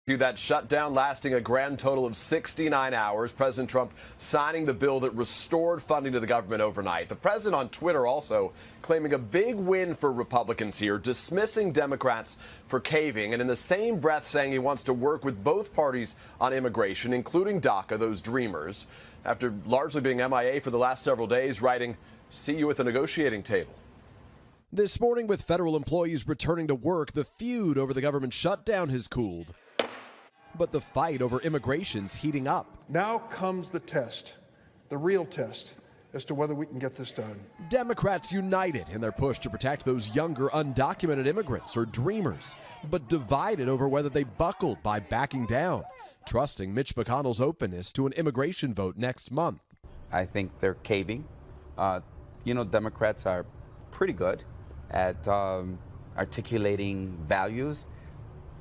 To that shutdown lasting a grand total of 69 hours, President Trump signing the bill that restored funding to the government overnight. The president on Twitter also claiming a big win for Republicans here, dismissing Democrats for caving, and in the same breath saying he wants to work with both parties on immigration, including DACA, those dreamers, after largely being MIA for the last several days, writing, "See you at the negotiating table." This morning, with federal employees returning to work, the feud over the government shutdown has cooled. But the fight over immigration's heating up. Now comes the test, the real test, as to whether we can get this done. Democrats united in their push to protect those younger undocumented immigrants or dreamers, but divided over whether they buckled by backing down, trusting Mitch McConnell's openness to an immigration vote next month. I think they're caving. Democrats are pretty good at articulating values,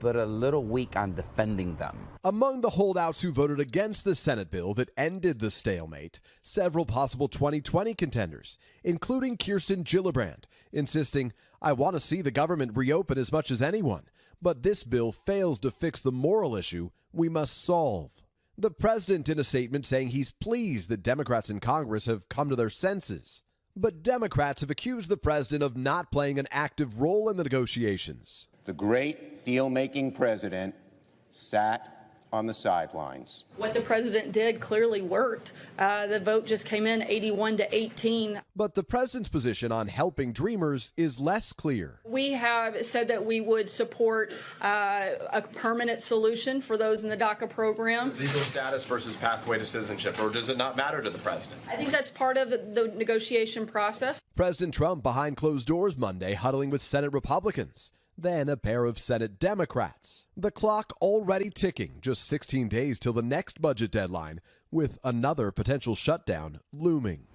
but a little weak on defending them. Among the holdouts who voted against the Senate bill that ended the stalemate, several possible 2020 contenders, including Kirsten Gillibrand, insisting, "I want to see the government reopen as much as anyone, but this bill fails to fix the moral issue we must solve." The president in a statement saying he's pleased that Democrats in Congress have come to their senses. But Democrats have accused the president of not playing an active role in the negotiations. The great deal-making president sat on the sidelines. What the president did clearly worked. The vote just came in 81 to 18. But the president's position on helping dreamers is less clear. We have said that we would support a permanent solution for those in the DACA program. Legal status versus pathway to citizenship, or does it not matter to the president? I think that's part of the negotiation process. President Trump behind closed doors Monday, huddling with Senate Republicans. Then a pair of Senate Democrats. The clock already ticking, just 16 days till the next budget deadline, with another potential shutdown looming.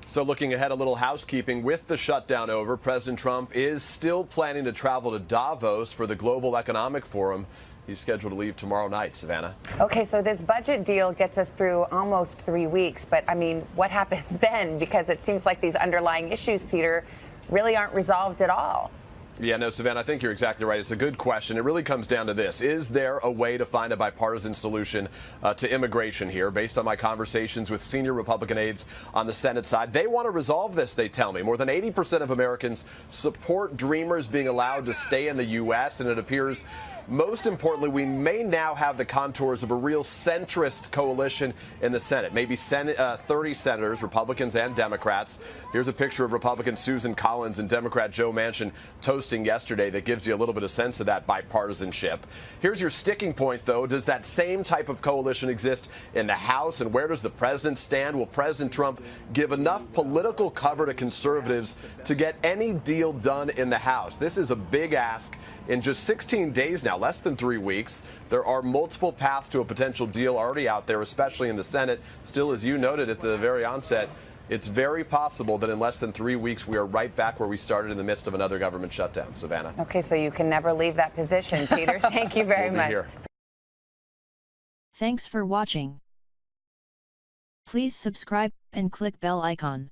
So looking ahead, a little housekeeping. With the shutdown over, President Trump is still planning to travel to Davos for the Global Economic Forum. He's scheduled to leave tomorrow night. Savannah. Okay, so this budget deal gets us through almost 3 weeks. But, I mean, what happens then? Because it seems like these underlying issues, Peter, really aren't resolved at all. Yeah, no, Savannah, I think you're exactly right. It's a good question. It really comes down to this. Is there a way to find a bipartisan solution to immigration here? Based on my conversations with senior Republican aides on the Senate side, they want to resolve this, they tell me. More than 80% of Americans support dreamers being allowed to stay in the U.S., and it appears, most importantly, we may now have the contours of a real centrist coalition in the Senate. Maybe 30 senators, Republicans and Democrats. Here's a picture of Republican Susan Collins and Democrat Joe Manchin toasting yesterday that gives you a little bit of sense of that bipartisanship. Here's your sticking point, though. Does that same type of coalition exist in the House, and where does the president stand? Will President Trump give enough political cover to conservatives to get any deal done in the House? This is a big ask in just 16 days now, less than 3 weeks. There are multiple paths to a potential deal already out there, especially in the Senate. Still, as you noted at the very onset, it's very possible that in less than 3 weeks, we are right back where we started in the midst of another government shutdown. Savannah. Okay, so you can never leave that position, Peter. Thank you very much. Here. Thanks for watching. Please subscribe and click bell icon.